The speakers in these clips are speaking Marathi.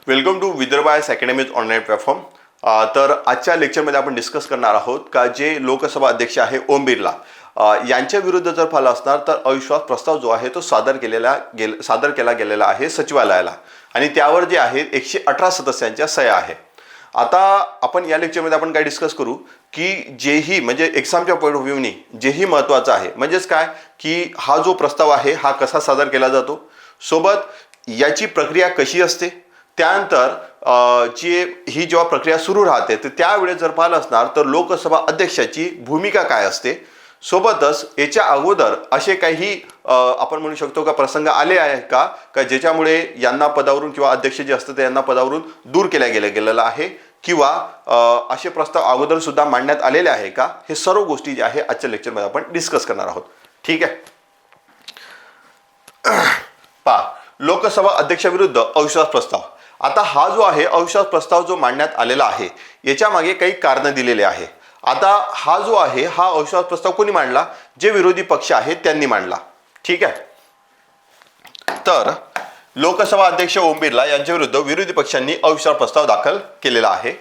Welcome to Vidarbha IAS academy's online platform. तर आजच्या लेक्चरमध्ये आपण डिस्कस करणार आहोत का जे लोकसभा अध्यक्ष आहे ओम बिर्ला यांच्या विरुद्ध जर पाहिलं असणार तर अविश्वास प्रस्ताव जो आहे तो सादर केला गेलेला आहे सचिवालयाला आणि त्यावर जे आहे 118 सदस्यांच्या सह्या आहे. आता आपण या लेक्चरमध्ये आपण काय डिस्कस करू की जेही म्हणजे एक्झामच्या पॉईंट ऑफ व्ह्यूनी जेही महत्त्वाचं आहे म्हणजेच काय की हा जो प्रस्ताव आहे हा कसा सादर केला जातो, सोबत याची प्रक्रिया कशी असते, त्यानंतर ही जेव्हा प्रक्रिया सुरू राहते तर त्यावेळेस जर पाहिलं असणार तर लोकसभा अध्यक्षाची भूमिका काय असते, सोबतच याच्या अगोदर असे काही आपण म्हणू शकतो का प्रसंग आले आहे का ज्याच्यामुळे यांना पदावरून किंवा अध्यक्ष जे असतात यांना पदावरून दूर गेलेला आहे किंवा असे प्रस्ताव अगोदर सुद्धा मांडण्यात आलेले आहे का, हे सर्व गोष्टी ज्या आहे आजच्या लेक्चरमध्ये आपण डिस्कस करणार आहोत. ठीक आहे. लोकसभा अध्यक्षाविरुद्ध अविश्वास प्रस्ताव. आता हा जो आहे अविश्वास प्रस्ताव जो मांडण्यात आलेला आहे याच्या मागे काही कारण दिलेले आहे. आता हा जो आहे हा अविश्वास प्रस्ताव कोणी मांडला, जे विरोधी पक्ष आहेत त्यांनी मांडला. ठीक आहे. तर लोकसभा अध्यक्ष ओम बिर्ला यांच्या विरुद्ध विरोधी पक्षांनी अविश्वास प्रस्ताव दाखल केलेला आहे.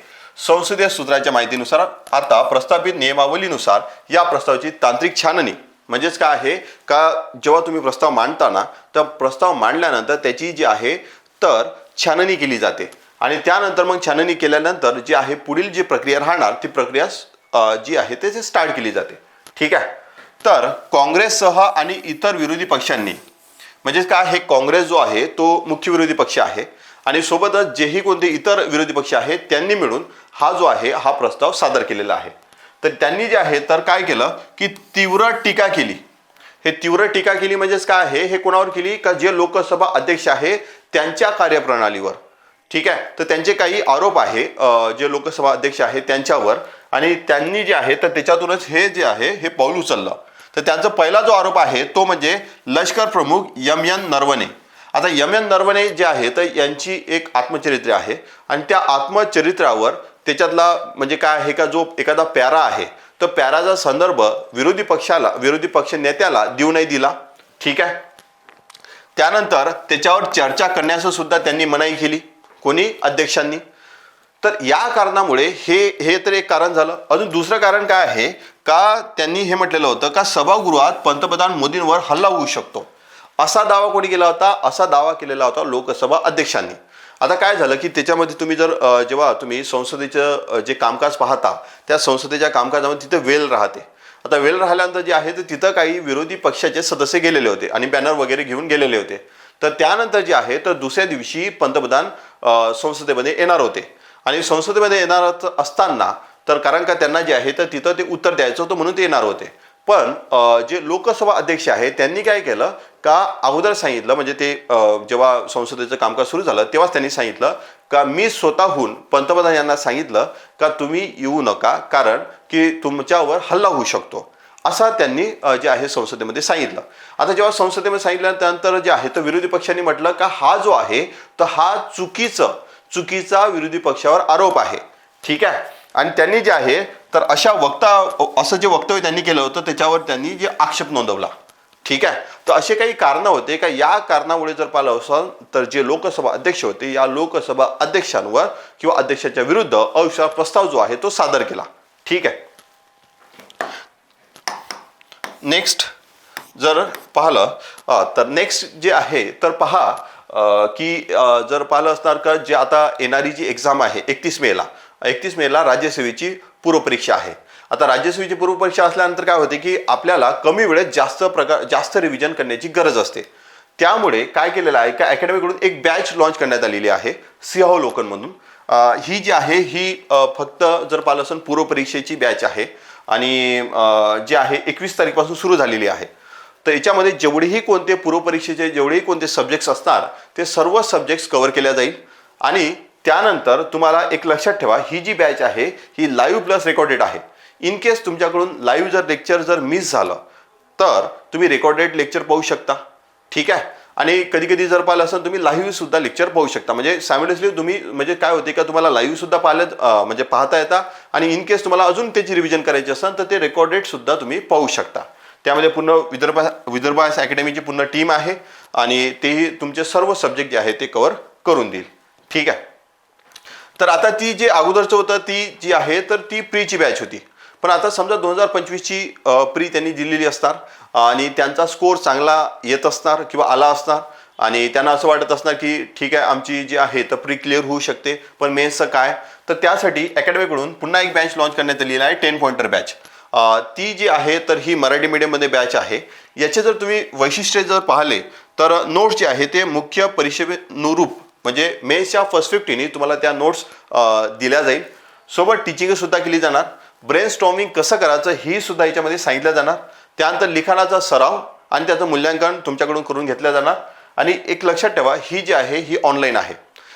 संसदीय सूत्राच्या माहितीनुसार आता प्रस्तावित नियमावलीनुसार या प्रस्तावाची तांत्रिक छाननी म्हणजेच काय आहे का जेव्हा तुम्ही प्रस्ताव मांडताना तर प्रस्ताव मांडल्यानंतर त्याची जी आहे तर छाननी केली जाते आणि त्यानंतर मग छाननी केल्यानंतर जी आहे पुढील जी प्रक्रिया राहणार ती प्रक्रिया जी आहे ते स्टार्ट केली जाते. ठीक आहे. तर काँग्रेससह आणि इतर विरोधी पक्षांनी म्हणजे काय हे काँग्रेस जो आहे तो मुख्य विरोधी पक्ष आहे आणि सोबतच जेही कोणते इतर विरोधी पक्ष आहेत त्यांनी मिळून हा जो आहे हा प्रस्ताव सादर केलेला आहे. तर त्यांनी जे आहे तर काय केलं की तीव्र टीका केली. हे तीव्र टीका केली म्हणजेच काय आहे, हे कोणावर केली का जे लोकसभा अध्यक्ष आहे त्यांच्या कार्यप्रणालीवर. ठीक आहे. तर त्यांचे काही आरोप आहे जे लोकसभा अध्यक्ष आहे त्यांच्यावर आणि त्यांनी जे आहे तर त्याच्यातूनच हे जे आहे हे पाऊल उचललं. तर त्यांचा पहिला जो आरोप आहे तो म्हणजे लष्कर प्रमुख एम.एन. नरवणे. आता एम.एन. नरवणे जे आहे तर यांची एक आत्मचरित्र आहे आणि त्या आत्मचरित्रावर त्याच्यातला म्हणजे काय आहे का जो एखादा पॅरा आहे तर पॅराचा संदर्भ विरोधी पक्ष नेत्याला देऊ नाही दिला. ठीक आहे. त्यानंतर त्याच्यावर चर्चा करण्यास सुद्धा त्यांनी मनाई केली कोणी अध्यक्षांनी. तर या कारणामुळे हे तर एक कारण झालं. अजून दुसरं कारण काय आहे का त्यांनी हे म्हटलेलं होतं का सभागृहात पंतप्रधान मोदींवर हल्ला होऊ शकतो असा दावा कोणी केला होता, असा दावा केलेला होता लोकसभा अध्यक्षांनी. आता काय झालं की त्याच्यामध्ये तुम्ही जर जेव्हा तुम्ही संसदेचं जे कामकाज पाहता त्या संसदेच्या कामकाजामध्ये तिथे वेळ राहते. आता वेळ राहिल्यानंतर जे आहे तर तिथं काही विरोधी पक्षाचे सदस्य गेलेले होते आणि बॅनर वगैरे घेऊन गेलेले होते. तर त्यानंतर जे आहे तर दुसऱ्या दिवशी पंतप्रधान संसदेमध्ये येणार होते आणि संसदेमध्ये येणार असताना तर कारण का त्यांना जे आहे तर तिथं ते उत्तर द्यायचं होतं म्हणून ते येणार होते. पण जे लोकसभा अध्यक्ष आहे त्यांनी काय केलं का अगोदर सांगितलं म्हणजे ते जेव्हा संसदेचं कामकाज सुरू झालं तेव्हाच त्यांनी सांगितलं का मी स्वतःहून पंतप्रधान यांना सांगितलं का तुम्ही येऊ नका कारण की तुमच्यावर हल्ला होऊ शकतो असा त्यांनी जे आहे संसदेमध्ये सांगितलं. आता जेव्हा संसदेमध्ये सांगितल्यानंतर जे आहे तर विरोधी पक्षांनी म्हटलं का हा जो आहे तर हा चुकीचा विरोधी पक्षावर आरोप आहे. ठीक आहे. आणि त्यांनी जे आहे तर असं जे वक्तव्य त्यांनी केलं होतं त्याच्यावर त्यांनी जे आक्षेप नोंदवला. ठीक आहे. तर असे काही कारण होते का या कारणामुळे जर पाहिलं असेल तर जे लोकसभा अध्यक्ष होते या लोकसभा अध्यक्षांवर किंवा अध्यक्षाच्या विरुद्ध अविश्वास प्रस्ताव जो आहे तो सादर केला. ठीक आहे. नेक्स्ट जर पाहिलं तर नेक्स्ट जे आहे तर पहा की जर पाहिलं असणार का जे आता येणारी जी एक्झाम आहे 31 मेला राज्यसेवेची पूर्वपरीक्षा आहे. आता राज्यसेवेची पूर्वपरीक्षा असल्यानंतर काय होते की आपल्याला कमी वेळेत जास्त रिव्हिजन करण्याची गरज असते. त्यामुळे काय केलेलं आहे का अकॅडमीकडून एक बॅच लॉन्च करण्यात आलेली आहे सिंहावलोकन म्हणून. ही जी आहे ही फक्त जर पाहिलं असेल पूर्वपरीक्षेची बॅच आहे आणि जी आहे 21 तारीखपासून सुरू झालेली आहे. तर याच्यामध्ये जेवढेही कोणते पूर्वपरीक्षेचे जेवढेही कोणते सब्जेक्ट्स असणार ते सर्व सब्जेक्ट्स कव्हर केल्या जाईल. आणि त्यानंतर तुम्हाला एक लक्षात ठेवा ही जी बॅच आहे ही लाईव्ह प्लस रेकॉर्डेड आहे. इन केस तुमच्याकडून लाईव्ह जर लेक्चर जर मिस झालं तर तुम्ही रेकॉर्डेड लेक्चर पाहू शकता. ठीक आहे. आणि कधी कधी जर पाहिलं असेल तुम्ही लाईव्ह सुद्धा लेक्चर पाहू शकता म्हणजे सायमल्टेनियसली तुम्ही म्हणजे काय होते का तुम्हाला लाईव्ह सुद्धा म्हणजे पाहता येतात आणि इन केस तुम्हाला अजून त्याची रिव्हिजन करायची असेल तर ते रेकॉर्डेड सुद्धा तुम्ही पाहू शकता. त्यामध्ये पूर्ण विदर्भ आयएस अकॅडमीची पूर्ण टीम आहे आणि तेही तुमचे सर्व सब्जेक्ट जे आहे ते कव्हर करून देईल. ठीक आहे. तर आता ती जे अगोदरचं होतं ती जी आहे तर ती प्रीची बॅच होती. पण आता समजा 2025ची प्री त्यांनी दिलेली असणार आणि त्यांचा स्कोर चांगला येत असणार किंवा आला असणार आणि त्यांना असं वाटत असणार की ठीक आहे आमची जी आहे तर प्री क्लिअर होऊ शकते, पण मेन्सचं काय, तर त्यासाठी अकॅडमीकडून पुन्हा एक बॅच लॉन्च करण्यात आलेली आहे 10 पॉइंटर बॅच. ती जी आहे तर ही मराठी मीडियममध्ये बॅच आहे. याचे जर तुम्ही वैशिष्ट्य जर पाहिले तर नोट्स जे आहे ते मुख्य परीक्षेनुरूप म्हणजे मेन्सच्या फर्स्ट 50नी तुम्हाला त्या नोट्स दिल्या जाईल. सोबत टीचिंग सुद्धा केली जाणार. ब्रेन स्टॉर्मिंग कसं करायचं ही सुद्धा याच्यामध्ये सांगितलं जाणार. त्यानंतर लिखाणाचा सराव आणि त्याचं मूल्यांकन तुमच्याकडून करून घेतलं जाणार. आणि एक लक्षात ठेवा ही जी आहे ही ऑनलाईन आहे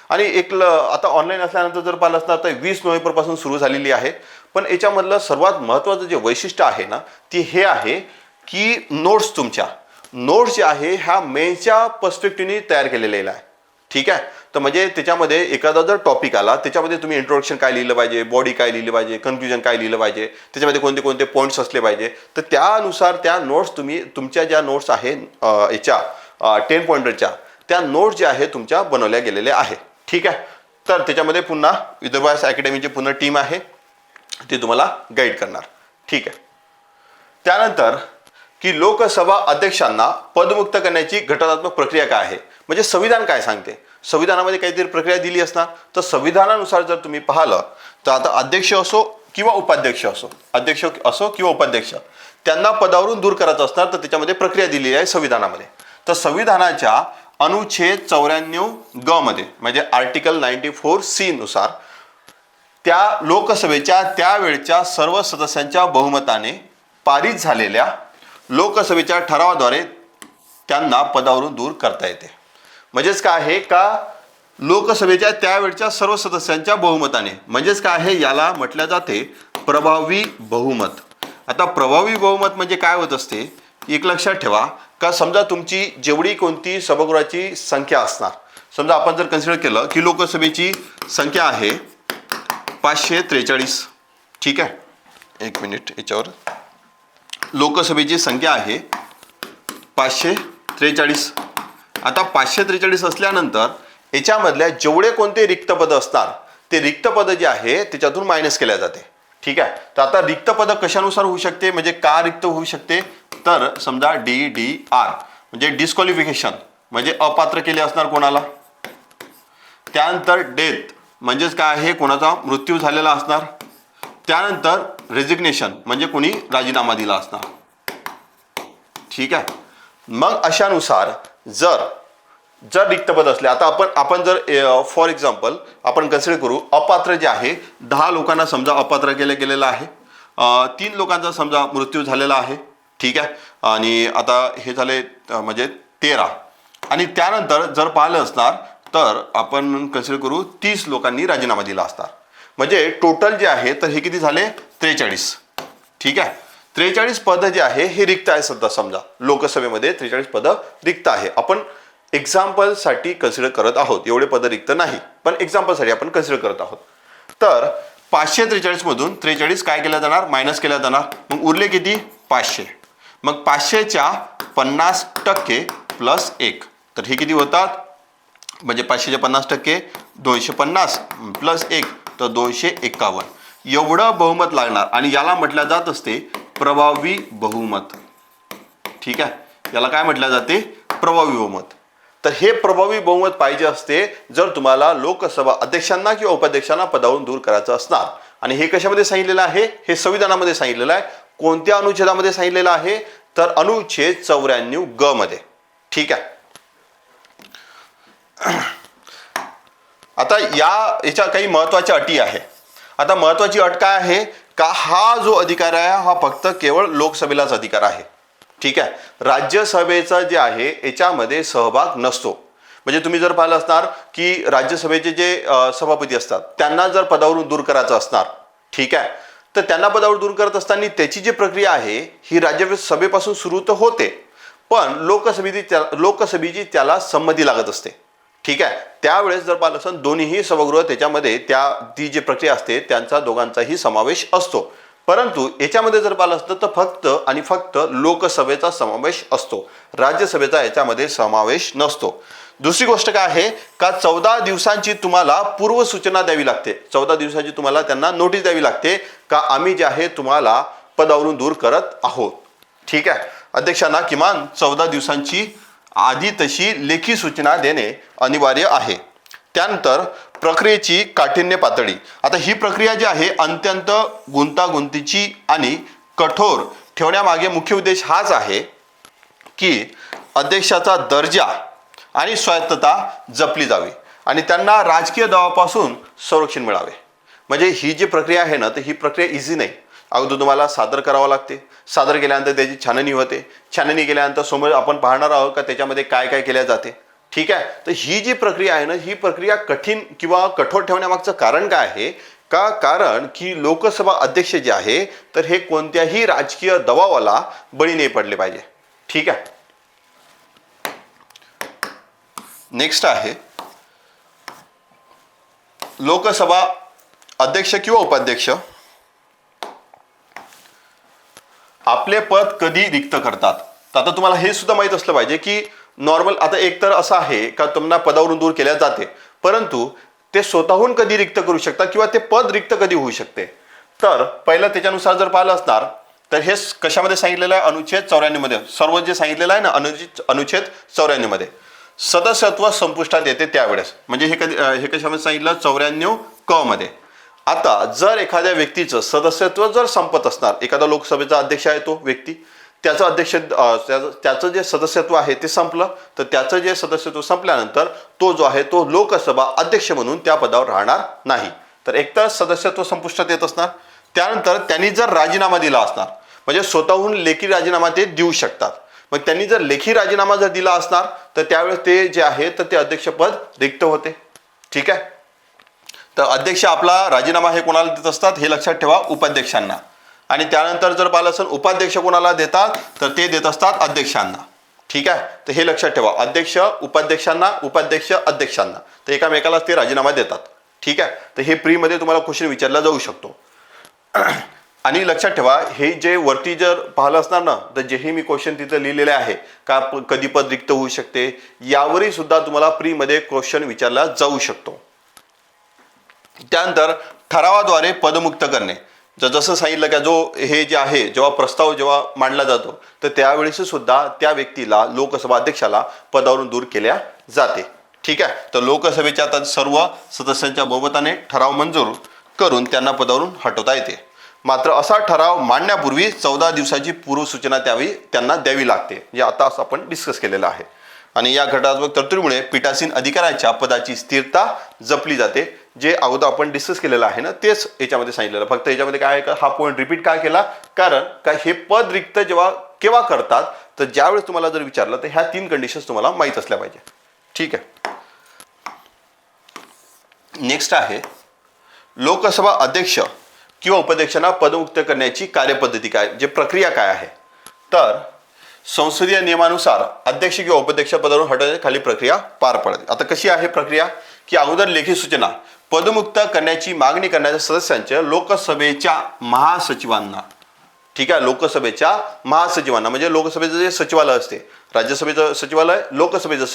आणि आता ऑनलाईन असल्यानंतर जर पाहिलं असणार तर 20 नोव्हेंबरपासून सुरू झालेली आहे. पण याच्यामधलं सर्वात महत्त्वाचं जे वैशिष्ट्य आहे ना ती हे आहे की नोट्स जे आहे ह्या मेन्सच्या पर्स्पेक्टिव्हनी तयार केलेल्या आहे. ठीक आहे, तर म्हणजे त्याच्यामध्ये एखादा जर टॉपिक आला त्याच्यामध्ये तुम्ही इंट्रोडक्शन काय लिहिलं पाहिजे, बॉडी काय लिहिलं पाहिजे, कन्क्ल्युजन काय लिहिलं पाहिजे, त्याच्यामध्ये कोणते कोणते पॉईंट्स असले पाहिजे, तर त्यानुसार त्या नोट्स तुम्ही तुमच्या ज्या नोट्स आहे याच्या 10 पॉइंटरच्या त्या नोट्स ज्या आहे तुमच्या बनवल्या गेलेल्या आहे. ठीक आहे, तर त्याच्यामध्ये पुन्हा विदर्भास अकॅडमीची पुन्हा टीम आहे ती तुम्हाला गाईड करणार. ठीक आहे, त्यानंतर की लोकसभा अध्यक्षांना पदमुक्त करण्याची घटनात्मक प्रक्रिया काय आहे, म्हणजे संविधान काय सांगते. संविधानामध्ये काहीतरी प्रक्रिया दिली असणार तर संविधानानुसार जर तुम्ही पाहिलं तर आता अध्यक्ष असो किंवा उपाध्यक्ष असो किंवा उपाध्यक्ष त्यांना पदावरून दूर करायचं असणार तर त्याच्यामध्ये प्रक्रिया दिलेली आहे संविधानामध्ये. तर संविधानाच्या अनुच्छेद 94 ग मध्ये म्हणजे आर्टिकल 94C नुसार त्या लोकसभेच्या त्यावेळच्या सर्व सदस्यांच्या बहुमताने पारित झालेल्या लोकसभेच्या ठरावाद्वारे त्यांना पदावरून दूर करता येते. म्हणजेच काय आहे का लोकसभेच्या त्यावेळच्या सर्व सदस्यांच्या बहुमताने, म्हणजेच काय आहे याला म्हटलं जाते प्रभावी बहुमत. आता प्रभावी बहुमत म्हणजे काय होत असते एक लक्षात ठेवा का समजा तुमची जेवढी कोणती सभागृहाची संख्या असणार, समजा आपण जर कन्सिडर केलं की लोकसभेची संख्या आहे 543. ठीक आहे, एक मिनिट, याच्यावर लोकसभेची संख्या आहे 543. आता 543 असल्यानंतर याच्यामधल्या जेवढे कोणते रिक्त पद असणार ते रिक्त पद जे आहे त्याच्यातून मायनस केल्या जाते. ठीक आहे, तर आता रिक्त पद कशानुसार होऊ शकते म्हणजे का रिक्त होऊ शकते, तर समजा DDR म्हणजे डिस्क्वालिफिकेशन म्हणजे अपात्र केले असणार कोणाला. त्यानंतर डेथ म्हणजेच काय आहे कोणाचा मृत्यू झालेला असणार. त्यानंतर रेजिग्नेशन म्हणजे कोणी राजीनामा दिला असणार. ठीक आहे, मग अशानुसार जर रिक्त पद असले, आता आपण जर फॉर एक्झाम्पल आपण कन्सिडर करू अपात्र जे आहे 10 लोकांना समजा अपात्र गेलेलं आहे, 3 लोकांचा समजा मृत्यू झालेला आहे. ठीक आहे, आणि आता हे झाले म्हणजे 13 आणि त्यानंतर जर पाहिलं असणार तर आपण कन्सिडर करू 30 लोकांनी राजीनामा दिला असणार. म्हणजे टोटल जे आहे तर हे किती झाले 43. ठीक आहे, 43 पद जे आहे हे रिक्त आहे सध्या. समजा लोकसभेमध्ये 43 पद रिक्त आहे. आपण एक्झाम्पलसाठी कन्सिडर करत आहोत, एवढे पद रिक्त नाही पण एक्झाम्पलसाठी आपण कन्सिडर करत आहोत. तर 543 मधून 43 काय केलं जाणार मायनस केलं जाणार, मग उरले किती 500. मग 500च्या 50% प्लस 1 तर हे किती होतात म्हणजे 500च्या 50% 250 प्लस 1 तर 251 एवढं बहुमत लागणार आणि याला म्हटलं जात असते प्रभावी बहुमत. ठीक आहे, याला काय म्हटलं जाते प्रभावी बहुमत. तर हे प्रभावी बहुमत पाहिजे असते जर तुम्हाला लोकसभा अध्यक्षांना किंवा उपाध्यक्षांना पदावरून दूर करायचं असणार. आणि हे कशामध्ये सांगितलेलं आहे, हे संविधानामध्ये सांगितलेलं आहे. कोणत्या अनुच्छेदामध्ये सांगितलेलं आहे तर अनुच्छेद 94 ग मध्ये. ठीक आहे, आता याच्या काही महत्वाच्या अटी आहे. आता महत्वाची अट काय आहे का हा जो अधिकार आहे हा फक्त केवळ लोकसभेलाच अधिकार आहे. ठीक आहे, राज्यसभेचा जे आहे याच्यामध्ये सहभाग नसतो. म्हणजे तुम्ही जर पाहिलं असणार की राज्यसभेचे जे सभापती असतात त्यांना जर पदावरून दूर करायचं असणार, ठीक आहे, तर त्यांना पदावर दूर करत असताना त्याची जी प्रक्रिया आहे ही राज्यसभेपासून सुरू तर होते पण लोकसभेची त्याला संमती लागत असते. ठीक आहे, त्यावेळेस जर पाहिलं असं दोन्हीही सभागृह त्याच्यामध्ये ती जी प्रक्रिया असते त्यांचा दोघांचाही समावेश असतो. परंतु याच्यामध्ये जर पाहिलं असतं तर फक्त आणि फक्त लोकसभेचा समावेश असतो, राज्यसभेचा याच्यामध्ये समावेश नसतो. दुसरी गोष्ट काय आहे का 14 दिवसांची तुम्हाला पूर्व सूचना द्यावी लागते. 14 दिवसांची तुम्हाला त्यांना नोटीस द्यावी लागते का आम्ही जे आहे तुम्हाला पदावरून दूर करत आहोत. ठीक आहे. अध्यक्षांना किमान 14 दिवसांची आधी तशी लेखी सूचना देणे अनिवार्य आहे. त्यानंतर प्रक्रियेची काठिण्य पातळी. आता ही प्रक्रिया जी आहे अत्यंत गुंतागुंतीची आणि कठोर ठेवण्यामागे मुख्य उद्देश हाच आहे की अध्यक्षाचा दर्जा आणि स्वायत्तता जपली जावी आणि त्यांना राजकीय दबावापासून संरक्षण मिळावे. म्हणजे ही जी प्रक्रिया आहे ना तर ही प्रक्रिया इझी नाही. अगोदर तुम्हाला सादर करावं लागते. सादर केल्यानंतर त्याची छाननी होते. छाननी केल्यानंतर समोर आपण पाहणार आहोत का त्याच्यामध्ये काय काय केल्या जाते. ठीक आहे. तर ही जी प्रक्रिया आहे ना ही प्रक्रिया कठीण किंवा कठोर ठेवण्यामागचं कारण काय आहे का कारण की लोकसभा अध्यक्ष जे आहे तर हे कोणत्याही राजकीय दबावाला बळी नाही पडले पाहिजे. ठीक आहे. नेक्स्ट आहे लोकसभा अध्यक्ष किंवा उपाध्यक्ष आपले पद कधी रिक्त करतात. तर आता तुम्हाला हे सुद्धा माहीत असलं पाहिजे की नॉर्मल आता एक तर असं आहे का तुम्हाला पदावरून दूर केल्या जाते परंतु ते स्वतःहून कधी रिक्त करू शकतात किंवा ते पद रिक्त कधी होऊ शकते. तर पहिलं त्याच्यानुसार जर पाहिलं असणार तर हे कशामध्ये सांगितलेलं आहे अनुच्छेद 94 मध्ये सर्व जे सांगितलेलं आहे ना अनुच्छेद 94 मध्ये सदस्यत्व संपुष्टात येते त्यावेळेस. म्हणजे हे कशामध्ये सांगितलं 94 क मध्ये. आता जर एखाद्या व्यक्तीचं सदस्यत्व जर संपत असणार एखादा लोकसभेचा अध्यक्ष आहे तो व्यक्ती त्याचं अध्यक्ष त्याचं जे सदस्यत्व आहे ते संपलं तर त्याचं जे सदस्यत्व संपल्यानंतर तो जो आहे तो लोकसभा अध्यक्ष म्हणून त्या पदावर राहणार नाही. तर एकतर सदस्यत्व संपुष्टात येत असणार. त्यानंतर त्यांनी जर राजीनामा दिला असणार म्हणजे स्वतःहून लेखी राजीनामा ते देऊ शकतात. मग त्यांनी जर लेखी राजीनामा जर दिला असणार तर त्यावेळेस ते जे आहे तर ते अध्यक्षपद रिक्त होते. ठीक आहे. तर अध्यक्ष आपला राजीनामा हे कोणाला देत असतात हे लक्षात ठेवा उपाध्यक्षांना. आणि त्यानंतर जर पाहिलं असेल उपाध्यक्ष कोणाला देतात तर ते देत असतात अध्यक्षांना. ठीक आहे. तर हे लक्षात ठेवा अध्यक्ष उपाध्यक्षांना उपाध्यक्ष अध्यक्षांना तर एकामेकाला ते राजीनामा देतात. ठीक आहे. तर हे प्रीमध्ये तुम्हाला क्वेश्चन विचारला जाऊ शकतो. आणि लक्षात ठेवा हे जे वरती जर पाहिलं असणार ना तर जेही मी क्वेश्चन तिथं लिहिलेले आहे का कधी पद रिक्त होऊ शकते यावरही सुद्धा तुम्हाला प्रीमध्ये क्वेश्चन विचारला जाऊ शकतो. त्यानंतर ठरावाद्वारे पदमुक्त करणे. जसं सांगितलं का जो हे जे आहे जेव्हा प्रस्ताव जेव्हा मांडला जातो तर त्यावेळेस सुद्धा त्या व्यक्तीला लोकसभा अध्यक्षाला पदावरून दूर केल्या जाते. ठीक आहे. तर लोकसभेच्या आता सर्व सदस्यांच्या बहुमताने ठराव मंजूर करून त्यांना पदावरून हटवता येते. मात्र असा ठराव मांडण्यापूर्वी 14 दिवसाची पूर्वसूचना त्यांना द्यावी लागते. जे आता असं आपण डिस्कस केलेलं आहे. आणि या घटनात्मक तरतुदीमुळे पीठासीन अधिकाऱ्याच्या पदाची स्थिरता जपली जाते. जे अगोदर आपण डिस्कस केलेलं आहे ना तेच याच्यामध्ये सांगितलेलं. फक्त याच्यामध्ये काय आहे का हा पॉईंट रिपीट काय केला कारण का हे पद रिक्त जेव्हा केव्हा करतात तर ज्यावेळेस तुम्हाला जर विचारलं तर ह्या 3 कंडिशन्स तुम्हाला माहीत असल्या पाहिजे. ठीक आहे. नेक्स्ट आहे लोकसभा अध्यक्ष किंवा उपाध्यक्षांना पदमुक्त करण्याची कार्यपद्धती काय जे प्रक्रिया काय आहे. तर संसदीय नियमानुसार अध्यक्ष किंवा उपाध्यक्ष पदावरून हटवण्याची खाली प्रक्रिया पार पडते. आता कशी आहे प्रक्रिया की अगोदर लेखी सूचना पदमुक्त करण्याची मागणी करण्याच्या सदस्यांच्या लोकसभेच्या महासचिवांना. ठीक आहे. लोकसभेच्या महासचिवांना म्हणजे लोकसभेचं जे सचिवालय असते राज्यसभेचं सचिवालय लोकसभेचं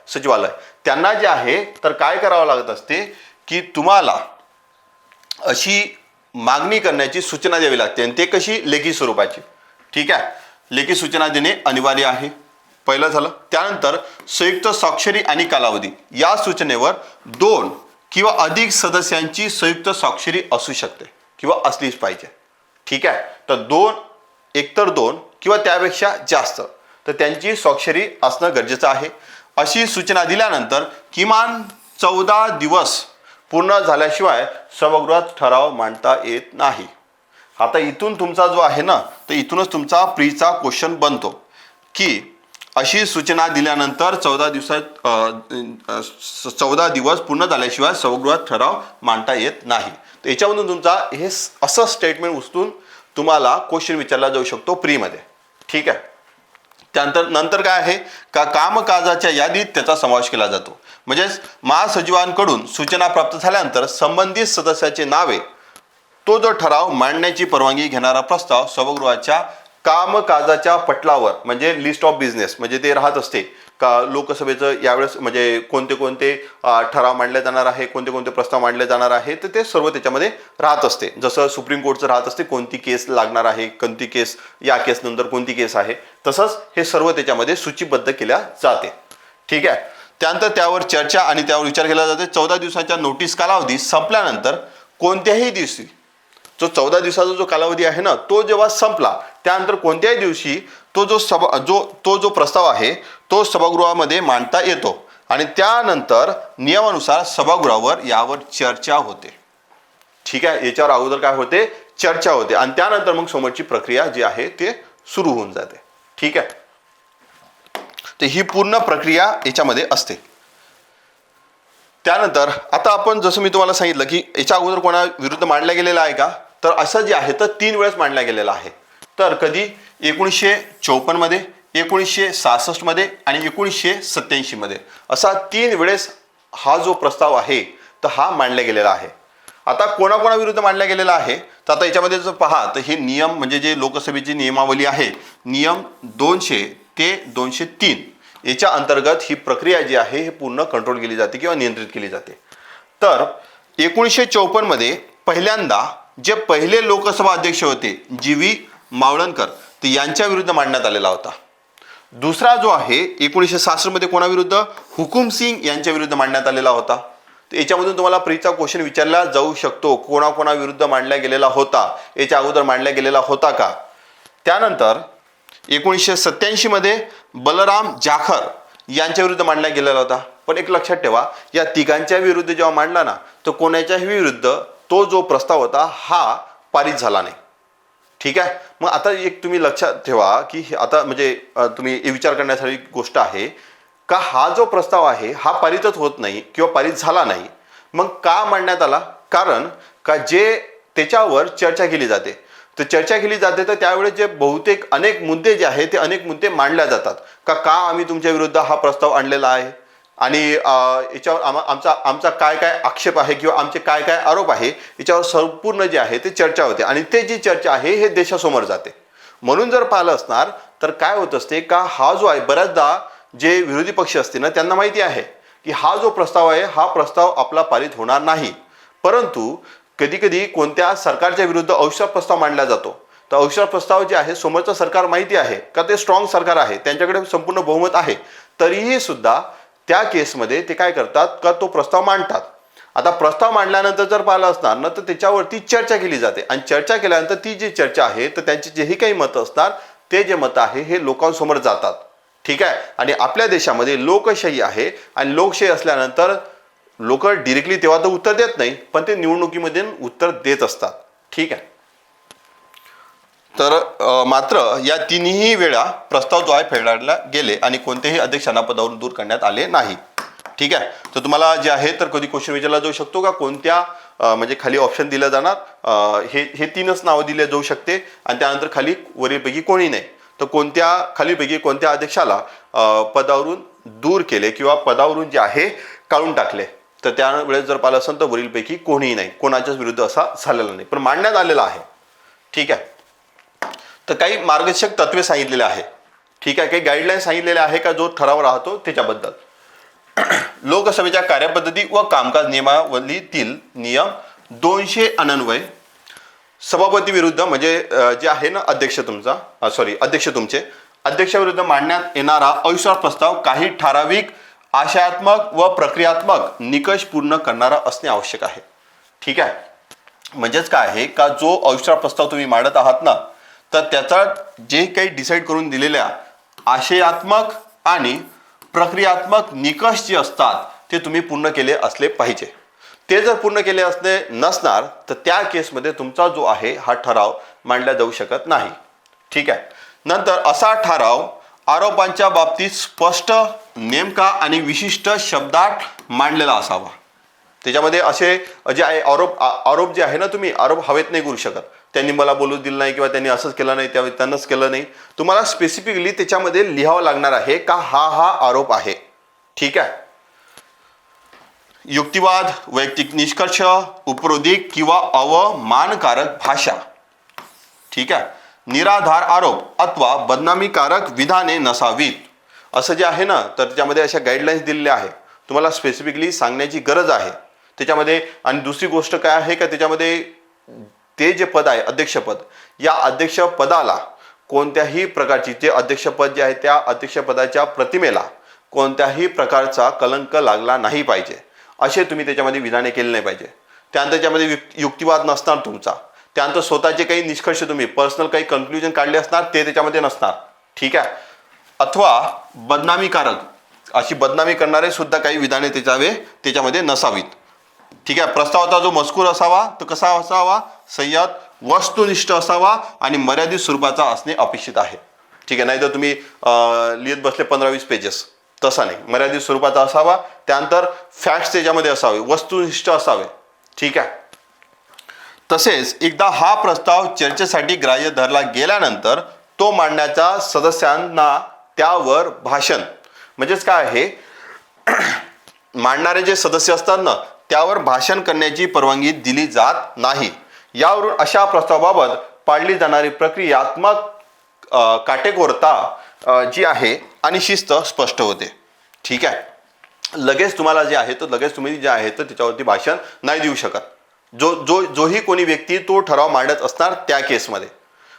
सचिवालय त्यांना जे आहे तर काय करावं लागत असते की तुम्हाला अशी मागणी करण्याची सूचना द्यावी लागते आणि ते कशी लेखी स्वरूपाची. ठीक आहे. लेखी सूचना देणे अनिवार्य आहे. पहिलं झालं. त्यानंतर संयुक्त स्वाक्षरी आणि कालावधी या सूचनेवर 2 किंवा अधिक सदस्यांची संयुक्त स्वाक्षरी असू शकते किंवा असलीच पाहिजे. ठीक आहे. तर एकतर 2 किंवा त्यापेक्षा जास्त तर त्यांची स्वाक्षरी असणं गरजेचं आहे. अशी सूचना दिल्यानंतर किमान 14 दिवस पूर्ण झाल्याशिवाय सभागृहात ठराव मांडता येत नाही. आता इथून तुमचा जो आहे ना तर इथूनच तुमचा प्रीचा क्वेश्चन बनतो की अशी सूचना दिल्यानंतर 14 दिवस पूर्ण झाल्याशिवाय सभागृहात ठराव मांडता येत नाही. तर याच्यामधून तुमचा हे असं स्टेटमेंट उचलून तुम्हाला क्वेश्चन विचारला जाऊ शकतो प्रीमध्ये. ठीक आहे. नंतर काय आहे का कामकाजाच्या यादीत त्याचा समावेश केला जातो. म्हणजेच महासचिवांकडून सूचना प्राप्त झाल्यानंतर संबंधित सदस्याचे नावे तो जो ठराव मांडण्याची परवानगी घेणारा प्रस्ताव सभागृहाच्या कामकाजाच्या पटलावर म्हणजे लिस्ट ऑफ बिझनेस म्हणजे ते राहत असते का लोकसभेचं यावेळेस म्हणजे कोणते कोणते ठराव मांडले जाणार आहे, कोणते कोणते प्रस्ताव मांडले जाणार आहे, तर ते सर्व त्याच्यामध्ये राहत असते. जसं सुप्रीम कोर्टचं राहत असते कोणती केस लागणार आहे, कोणती केस, या केस नंतर कोणती केस आहे, तसंच हे सर्व त्याच्यामध्ये सूचीबद्ध केल्या जाते. ठीक आहे. त्यानंतर त्यावर चर्चा आणि त्यावर विचार केला जाते. 14 दिवसाच्या नोटीस कालावधी संपल्यानंतर कोणत्याही दिवशी, जो 14 दिवसाचा जो कालावधी आहे ना, तो जेव्हा संपला त्यानंतर कोणत्याही दिवशी तो जो प्रस्ताव आहे तो सभागृहामध्ये मांडता येतो आणि त्यानंतर नियमानुसार सभागृहावर यावर चर्चा होते. ठीक आहे. याच्यावर अगोदर काय होते, चर्चा होते आणि त्यानंतर मग समोरची प्रक्रिया जी आहे ते सुरू होऊन जाते. ठीक आहे. तर ही पूर्ण प्रक्रिया याच्यामध्ये असते. त्यानंतर आता आपण जसं मी तुम्हाला सांगितलं की याच्या अगोदर कोणा विरुद्ध मांडला गेलेला आहे का, तर असं जे आहे तर 3 वेळेस मांडला गेलेला आहे. तर कधी 1954 मध्ये, 1966 मध्ये आणि 1987 मध्ये असा 3 वेळेस हा जो प्रस्ताव आहे तर हा मांडला गेलेला आहे. आता कोणाकोणाविरुद्ध मांडला गेलेला आहे, तर आता याच्यामध्ये जर पहा तर हे नियम म्हणजे जे लोकसभेची नियमावली आहे, नियम 200 ते 203 याच्या अंतर्गत ही प्रक्रिया जी आहे हे पूर्ण कंट्रोल केली जाते किंवा नियंत्रित केली जाते. तर 1954 मध्ये पहिल्यांदा जे पहिले लोकसभा अध्यक्ष होते GV मावळणकर, तर यांच्या विरुद्ध मांडण्यात आलेला होता. दुसरा जो आहे 1966 मध्ये कोणाविरुद्ध, हुकुम सिंग यांच्या विरुद्ध मांडण्यात आलेला होता. तर याच्यामधून तुम्हाला प्रीचा क्वेश्चन विचारला जाऊ शकतो, कोणाकोणाविरुद्ध मांडला गेलेला होता, याच्या अगोदर मांडला गेलेला होता का. त्यानंतर 1987 मध्ये बलराम जाखर यांच्या विरुद्ध मांडला गेलेला होता. पण एक लक्षात ठेवा, या तिघांच्या विरुद्ध जेव्हा मांडला ना, तर कोणाच्याही विरुद्ध तो जो प्रस्ताव होता हा पारित झाला नाही. ठीक आहे. मग आता एक तुम्ही लक्षात ठेवा की आता म्हणजे तुम्ही विचार करण्यासारखी गोष्ट आहे का, हा जो प्रस्ताव आहे हा पारितच होत नाही किंवा पारित झाला नाही, मग का मांडण्यात आला, कारण का जे त्याच्यावर चर्चा केली जाते. तर चर्चा केली जाते तर त्यावेळेस जे बहुतेक अनेक मुद्दे जे आहेत ते अनेक मुद्दे मांडल्या जातात का आम्ही तुमच्या विरुद्ध हा प्रस्ताव आणलेला आहे आणि याच्यावर आमचा काय काय आक्षेप आहे किंवा आमचे काय काय आरोप आहे याच्यावर संपूर्ण जे आहे ते चर्चा होते आणि ते जी चर्चा आहे हे देशासमोर जाते. म्हणून जर पाहिलं असणार तर काय होत असते का, हा जो आहे बऱ्याचदा जे विरोधी पक्ष असते ना त्यांना माहिती आहे की हा जो प्रस्ताव आहे हा प्रस्ताव आपला पारित होणार नाही, परंतु कधी कधी कोणत्या सरकारच्या विरुद्ध अविश्वास प्रस्ताव मांडला जातो. तर अविश्वास प्रस्ताव जे आहे समोरचं सरकार माहिती आहे का ते स्ट्रॉंग सरकार आहे, त्यांच्याकडे संपूर्ण बहुमत आहे, तरीही सुद्धा त्या केसमध्ये ते काय करतात का तो प्रस्ताव मांडतात. आता प्रस्ताव मांडल्यानंतर जर पाहिलं असणार ना तर त्याच्यावरती चर्चा केली जाते आणि चर्चा केल्यानंतर ती जी चर्चा आहे तर त्यांची जेही काही मतं असतात ते जे मतं आहे हे लोकांसमोर जातात. ठीक आहे. आणि आपल्या देशामध्ये लोकशाही आहे आणि लोकशाही असल्यानंतर लोक डिरेक्टली तेव्हा तर उत्तर देत नाही, पण ते निवडणुकीमध्ये उत्तर देत असतात. ठीक आहे. तर मात्र या 3ही वेळा प्रस्ताव जो आहे फेटाळला गेले आणि कोणत्याही अध्यक्षांना पदावरून दूर करण्यात आले नाही. ठीक आहे. तर तुम्हाला जे आहे तर कधी क्वेश्चन विचारला जाऊ शकतो का कोणत्या म्हणजे खाली ऑप्शन दिला जाणार, हे 3च नावं दिले जाऊ शकते आणि त्यानंतर खाली वरीलपैकी कोणी नाही, तर कोणत्या खालीपैकी कोणत्या अध्यक्षाला पदावरून दूर केले किंवा पदावरून जे आहे काढून टाकले, तर त्यावेळेस जर पाहिलं असेल तर वरीलपैकी कोणीही नाही, कोणाच्याच विरुद्ध असा झालेला नाही, पण मांडण्यात आलेला आहे. ठीक आहे. तर काही मार्गदर्शक तत्वे सांगितलेले आहे. ठीक आहे. काही गाईडलाईन सांगितलेले आहे का जो ठराव राहतो त्याच्याबद्दल. लोकसभेच्या कार्यपद्धती व कामकाज नियमावलीतील नियम 200 अन्वये सभापती विरुद्ध म्हणजे जे आहे ना अध्यक्ष तुमचे अध्यक्षाविरुद्ध मांडण्यात येणारा अविश्वास प्रस्ताव काही ठराविक आशयात्मक व प्रक्रियात्मक निकष पूर्ण करणारा असणे आवश्यक आहे. ठीक आहे. म्हणजेच काय आहे का जो अविश्वास प्रस्ताव तुम्ही मांडत आहात ना तर त्याचा जे काही डिसाईड करून दिलेल्या आशयात्मक आणि प्रक्रियात्मक निकष जे असतात ते तुम्ही पूर्ण केले असले पाहिजे. ते जर पूर्ण केले असले नसणार तर त्या केसमध्ये तुमचा जो आहे हा ठराव मांडला जाऊ शकत नाही. ठीक आहे. नंतर असा ठराव आरोपांच्या बाबतीत स्पष्ट, नेमका आणि विशिष्ट शब्दात मांडलेला असावा. त्याच्यामध्ये असे जे आहे आरोप जे आहे ना, तुम्ही आरोप हवेत नाही करू शकत. त्यांनी मला बोलू दिलं नाही किंवा त्यांनी असंच केलं नाही त्यांनाच केलं नाही. तुम्हाला स्पेसिफिकली त्याच्यामध्ये लिहावं लागणार आहे का हा आरोप आहे. ठीक आहे. युक्तिवाद, वैयक्तिक निष्कर्ष, उपरोधिक किंवा अवमानकारक भाषा. ठीक आहे. निराधार आरोप अथवा बदनामीकारक विधाने नसावीत. असं जे आहे ना, तर त्याच्यामध्ये अशा गाईडलाईन्स दिलेल्या आहे, तुम्हाला स्पेसिफिकली सांगण्याची गरज आहे त्याच्यामध्ये. आणि दुसरी गोष्ट काय आहे का त्याच्यामध्ये ते जे पद आहे अध्यक्षपद, या अध्यक्षपदाला कोणत्याही प्रकारची, जे अध्यक्षपद जे आहे त्या अध्यक्षपदाच्या प्रतिमेला कोणत्याही प्रकारचा कलंक लागला नाही पाहिजे असे तुम्ही त्याच्यामध्ये विधाने केले नाही पाहिजे. त्यानंतर त्याच्यामध्ये युक्तिवाद नसणार तुमचा. त्यानंतर स्वतःचे काही निष्कर्ष तुम्ही पर्सनल काही कन्क्लुजन काढले असणार ते त्याच्यामध्ये नसणार. ठीक आहे. अथवा बदनामीकारक अशी बदनामी करणारे सुद्धा काही विधाने त्याच्यामध्ये नसावीत. ठीक आहे. प्रस्तावाचा जो मजकूर असावा तो कसा असावा, संयत, वस्तुनिष्ठ असावा आणि मर्यादित स्वरूपाचा असणे अपेक्षित आहे. ठीक आहे. नाही तर तुम्ही लिहित बसले 15-20 पेजेस, तसा नाही, मर्यादित स्वरूपाचा असावा. त्यानंतर फॅक्ट्स त्याच्यामध्ये असावे, वस्तुनिष्ठ असावे. ठीक आहे. तसेच एकदा हा प्रस्ताव चर्चेसाठी ग्राह्य धरला गेल्यानंतर तो मांडण्याच्या सदस्यांना त्यावर भाषण, म्हणजेच काय आहे, मांडणारे जे सदस्य असतात ना त्यावर भाषण करण्याची परवानगी दिली जात नाही. यावरून अशा प्रस्तावाबाबत पाळली जाणारी प्रक्रियात्मक काटेकोरता जी आहे आणि शिस्त स्पष्ट होते. ठीक आहे. लगेच तुम्हाला जे आहे तर लगेच तुम्ही जे आहे तर त्याच्यावरती भाषण नाही देऊ शकत. जोही कोणी व्यक्ती तो ठराव मांडत असणार त्या केसमध्ये,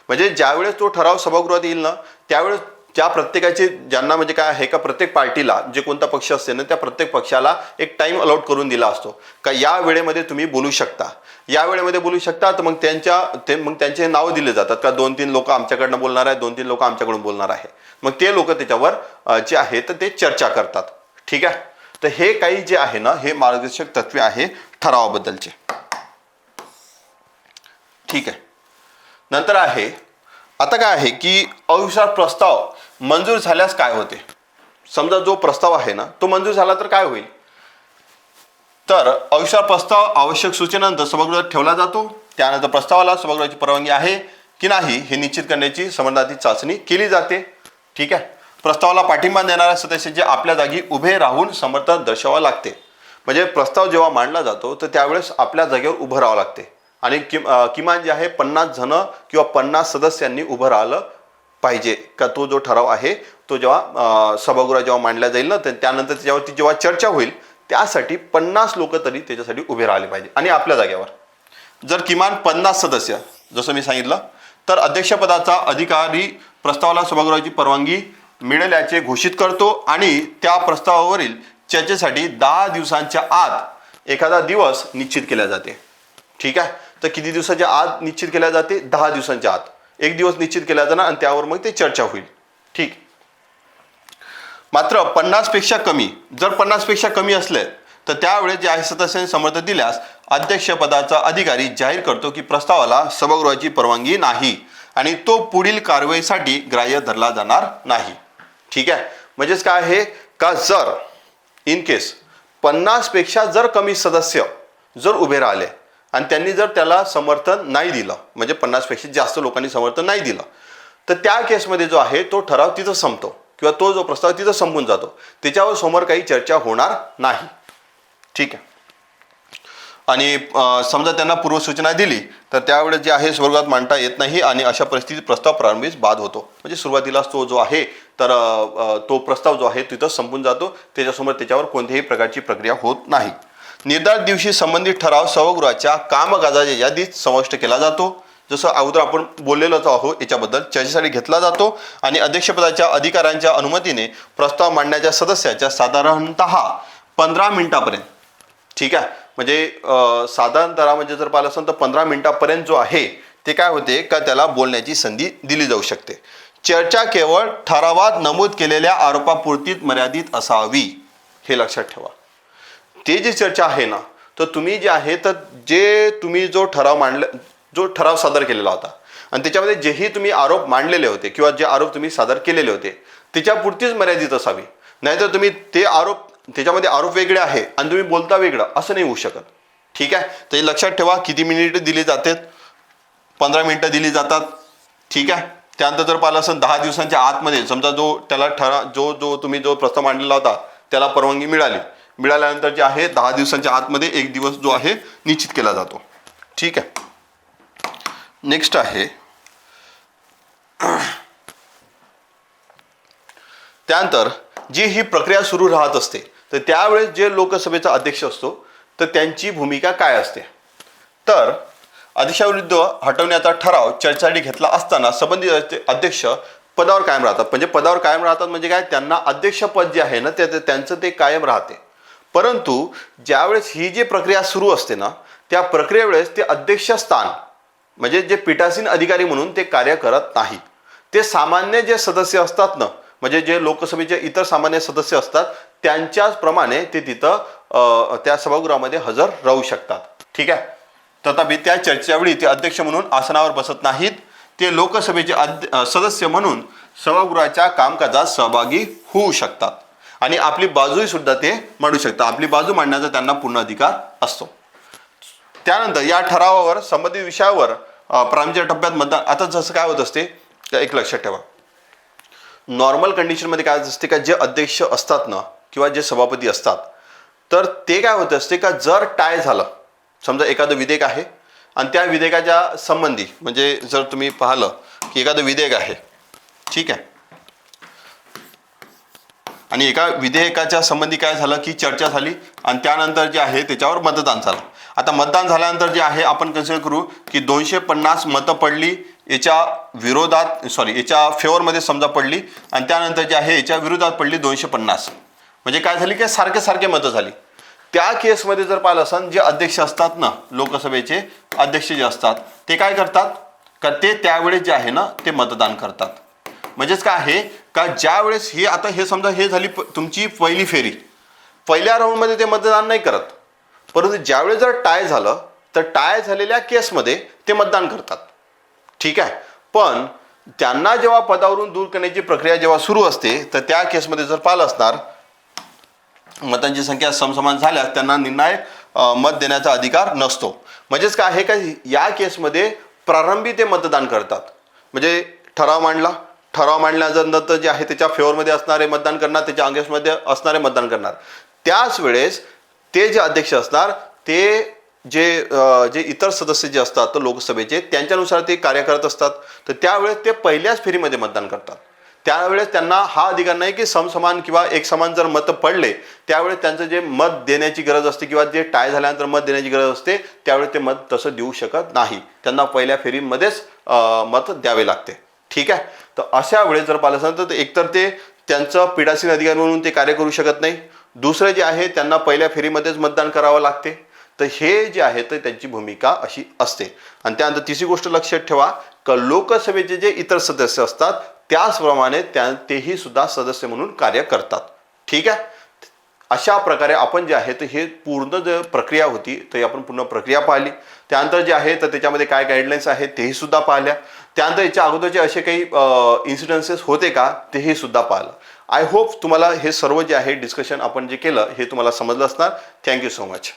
म्हणजे ज्यावेळेस तो ठराव सभागृहात येईल ना त्यावेळेस त्या प्रत्येकाचे, ज्यांना म्हणजे काय आहे का प्रत्येक पार्टीला जे कोणता पक्ष असते ना त्या प्रत्येक पक्षाला एक टाइम अलॉट करून दिला असतो का या वेळेमध्ये तुम्ही बोलू शकता, या वेळेमध्ये बोलू शकता. तर मग त्यांचे नाव दिले जातात का 2-3 लोक आमच्याकडनं बोलणार आहे, 2-3 लोक आमच्याकडून बोलणार आहे. मग ते लोक त्याच्यावर जे आहे तर ते चर्चा करतात. ठीक आहे. तर हे काही जे आहे ना हे मार्गदर्शक तत्वे आहे ठरावाबद्दलचे. ठीक आहे. नंतर आहे आता काय आहे की अविश्वास प्रस्ताव मंजूर झाल्यास काय होते. समजा जो प्रस्ताव आहे ना तो मंजूर झाला तर काय होईल, तर अविश्वास प्रस्ताव आवश्यक सूचनेनंतर सभागृहात ठेवला जातो. त्यानंतर प्रस्तावाला सभागृहाची परवानगी आहे की नाही हे निश्चित करण्याची समर्थाची चाचणी केली जाते. ठीक आहे. प्रस्तावाला पाठिंबा देणाऱ्या सदस्याचे आपल्या जागी उभे राहून समर्थन दर्शवावे लागते. म्हणजे प्रस्ताव जेव्हा मांडला जातो तर त्यावेळेस आपल्या जागेवर उभं राहावं लागते आणि किमान जे आहे 50 जण किंवा 50 सदस्यांनी उभं राहिलं पाहिजे का तो जो ठराव आहे तो जेव्हा सभागृहात जेव्हा मांडला जाईल ना त्यानंतर त्याच्यावरती जेव्हा चर्चा होईल त्यासाठी 50 लोक तरी त्याच्यासाठी उभे राहिले पाहिजे. आणि आपल्या जागेवर जर किमान 50 सदस्य जसं मी सांगितलं तर अध्यक्षपदाचा अधिकारी प्रस्तावाला सभागृहाची परवानगी मिळाल्याचे घोषित करतो आणि त्या प्रस्तावावरील चर्चेसाठी 10 दिवसांच्या आत एखादा दिवस निश्चित केला जाते. ठीक आहे. तर किती दिवसाच्या आत निश्चित केल्या जाते, 10 दिवसांच्या आत एक दिवस निश्चित केला जाणार आणि त्यावर मग ते चर्चा होईल. ठीक. मात्र 50 पेक्षा कमी, जर 50 पेक्षा कमी असले तर त्यावेळेस जे आहे सदस्यांनी समर्थन दिल्यास अध्यक्षपदाचा अधिकारी जाहीर करतो की प्रस्तावाला सभागृहाची परवानगी नाही आणि तो पुढील कारवाईसाठी ग्राह्य धरला जाणार नाही. ठीक आहे. म्हणजेच काय आहे का जर इन केस 50 पेक्षा जर कमी सदस्य जर उभे राहिले आणि त्यांनी जर त्याला समर्थन नाही दिलं, म्हणजे 50 पेक्षा जास्त लोकांनी समर्थन नाही दिलं, तर त्या केसमध्ये जो आहे तो ठराव तिथं संपतो किंवा तो जो प्रस्ताव तिथं संपून जातो. त्याच्यावर समोर काही चर्चा होणार नाही. ठीक आहे. आणि समजा त्यांना पूर्वसूचना दिली तर त्यावेळेस जे आहे स्वर्गात मांडता येत नाही आणि अशा परिस्थितीत प्रस्ताव प्रारंभीच बाद होतो. म्हणजे सुरुवातीलाच तो जो आहे तर तो प्रस्ताव जो आहे तिथं संपून जातो. त्याच्यासमोर त्याच्यावर कोणत्याही प्रकारची प्रक्रिया होत नाही. निर्धारित दिवशी संबंधित ठराव सभागृहाच्या कामकाजाच्या यादीत समाविष्ट केला जातो. जसं अगोदर आपण बोललेलोच आहोत याच्याबद्दल चर्चेसाठी घेतला जातो आणि अध्यक्षपदाच्या अधिकाऱ्यांच्या अनुमतीने प्रस्ताव मांडण्याच्या सदस्याच्या साधारणतः 15 मिनिटापर्यंत. ठीक आहे. म्हणजे साधारणतः म्हणजे जर पाहिलं असेल तर 15 मिनिटापर्यंत जो आहे ते काय होते का त्याला बोलण्याची संधी दिली जाऊ शकते. चर्चा केवळ ठरावात नमूद केलेल्या आरोपापुरतीच मर्यादित असावी हे लक्षात ठेवा. ते जी चर्चा आहे ना तर तुम्ही जे आहे तर जे तुम्ही जो ठराव सादर केलेला होता आणि त्याच्यामध्ये जेही तुम्ही आरोप मांडलेले होते किंवा जे आरोप तुम्ही सादर केलेले होते त्याच्यापुरतीच मर्यादित असावी. नाहीतर तुम्ही ते आरोप त्याच्यामध्ये आरोप वेगळे आहे आणि तुम्ही बोलता वेगळं असं नाही होऊ शकत. ठीक आहे. तर हे लक्षात ठेवा. किती मिनिटं दिली जातात, 15 मिनिटं दिली जातात. ठीक आहे. त्यानंतर जर पाहिलं असेल 10 दिवसांच्या आतमध्ये समजा त्याला जो तुम्ही जो प्रस्ताव मांडलेला होता त्याला परवानगी मिळाल्यानंतर जे आहे 10 दिवसांच्या आतमध्ये एक दिवस जो आहे निश्चित केला जातो. ठीक आहे. नेक्स्ट आहे त्यानंतर जी ही प्रक्रिया सुरू राहत असते तर त्यावेळेस जे लोकसभेचा अध्यक्ष असतो तर त्यांची भूमिका काय असते. तर अध्यक्षाविरुद्ध हटवण्याचा ठराव चर्चेसाठी घेतला असताना संबंधित अध्यक्ष पदावर कायम राहतात. म्हणजे पदावर कायम राहतात म्हणजे काय, त्यांना अध्यक्षपद जे आहे ना त्यांचं ते कायम राहते. परंतु ज्यावेळेस ही जी प्रक्रिया सुरू असते ना त्या प्रक्रियेवेळेस ते अध्यक्षस्थान म्हणजे जे पीठासीन अधिकारी म्हणून ते कार्य करत नाहीत. ते सामान्य जे सदस्य असतात ना म्हणजे जे लोकसभेचे इतर सामान्य सदस्य असतात त्यांच्याच प्रमाणे ते तिथं त्या सभागृहामध्ये हजर राहू शकतात. ठीक आहे. तथापि त्या चर्चेवेळी ते अध्यक्ष म्हणून आसनावर बसत नाहीत. ते लोकसभेचे सदस्य म्हणून सभागृहाच्या कामकाजात सहभागी होऊ शकतात आणि आपली बाजूही सुद्धा ते मांडू शकतात. आपली बाजू मांडण्याचा त्यांना पूर्ण अधिकार असतो. त्यानंतर या ठरावावर संबंधित विषयावर प्रारंभीच्या टप्प्यात मतदान. आता जसं काय होत असते एक लक्षात ठेवा, नॉर्मल कंडिशनमध्ये काय होत असते का जे अध्यक्ष असतात ना किंवा जे सभापती असतात तर ते काय होत असते का जर टाय झालं, समजा एखादं विधेयक आहे आणि त्या विधेयकाच्या संबंधी म्हणजे जर तुम्ही पाहिलं की एखादं विधेयक आहे, ठीक आहे, आणि एका विधेयकाच्या संबंधी काय झालं की चर्चा झाली आणि त्यानंतर जे आहे त्याच्यावर मतदान झालं. आता मतदान झाल्यानंतर जे आहे आपण कन्सिडर करू की 250 मतं पडली याच्या विरोधात याच्या फेवरमध्ये समजा पडली आणि त्यानंतर जे आहे याच्या विरोधात पडली 250. म्हणजे काय झाली की सारखे सारखे मतं झाली. त्या केसमध्ये जर पाहिलं असेल जे अध्यक्ष असतात ना लोकसभेचे अध्यक्ष जे असतात ते काय करतात का ते त्यावेळेस जे आहे ना ते मतदान करतात. म्हणजेच काय आहे का ज्या वेळेस हे आता हे समजा हे झाली तुमची पहिली फेरी, पहिल्या राऊंडमध्ये ते मतदान नाही करत. परंतु ज्यावेळेस जर टाय झालं तर टाय झालेल्या केसमध्ये ते मतदान करतात. ठीक आहे. पण त्यांना जेव्हा पदावरून दूर करण्याची प्रक्रिया जेव्हा सुरू असते तर त्या केसमध्ये जर पाहिलं असणार मतांची संख्या समसमान झाल्यास त्यांना निर्णायक मत देण्याचा अधिकार नसतो. म्हणजेच काय आहे का या केसमध्ये प्रारंभी ते मतदान करतात. म्हणजे ठराव मांडल्यानंतर जे आहे त्याच्या फेवरमध्ये असणारे मतदान करणार, त्याच्या अगेन्स्टमध्ये असणारे मतदान करणार. त्याच वेळेस ते जे अध्यक्ष असणार ते जे इतर सदस्य जे असतात तर लोकसभेचे त्यांच्यानुसार ते कार्य करत असतात. तर त्यावेळेस ते पहिल्याच फेरीमध्ये मतदान करतात. त्यावेळेस त्यांना हा अधिकार नाही की समसमान किंवा एक समान जर मतं पडले त्यावेळेस त्यांचं जे मत देण्याची गरज असते किंवा जे टाय झाल्यानंतर मत देण्याची गरज असते त्यावेळेस ते मत तसं देऊ शकत नाही. त्यांना पहिल्या फेरीमध्येच मत द्यावे लागते. ठीक आहे. तर अशा वेळेस जर पाहिलं असेल तर एकतर ते त्यांचं पीठासीन अधिकारी म्हणून ते कार्य करू शकत नाही. दुसरं जे आहे त्यांना पहिल्या फेरीमध्येच मतदान करावं लागते. तर हे जे आहे तर त्यांची भूमिका अशी असते. आणि त्यानंतर तिसरी गोष्ट लक्षात ठेवा की लोकसभेचे जे इतर सदस्य असतात त्याचप्रमाणे तेही सुद्धा सदस्य म्हणून कार्य करतात. ठीक आहे. अशा प्रकारे आपण जे आहे तर हे पूर्ण जे प्रक्रिया होती तर आपण पूर्ण प्रक्रिया पाहिली. त्यानंतर जे आहे तर त्याच्यामध्ये काय गाईडलाईन्स आहेत तेही सुद्धा पाहिल्या. त्यानंतर याच्या अगोदरचे असे काही इन्सिडेन्सेस होते का तेही सुद्धा पाहिलं. आय होप तुम्हाला हे सर्व जे आहे डिस्कशन आपण जे केलं हे तुम्हाला समजलं असणार. Thank you so much.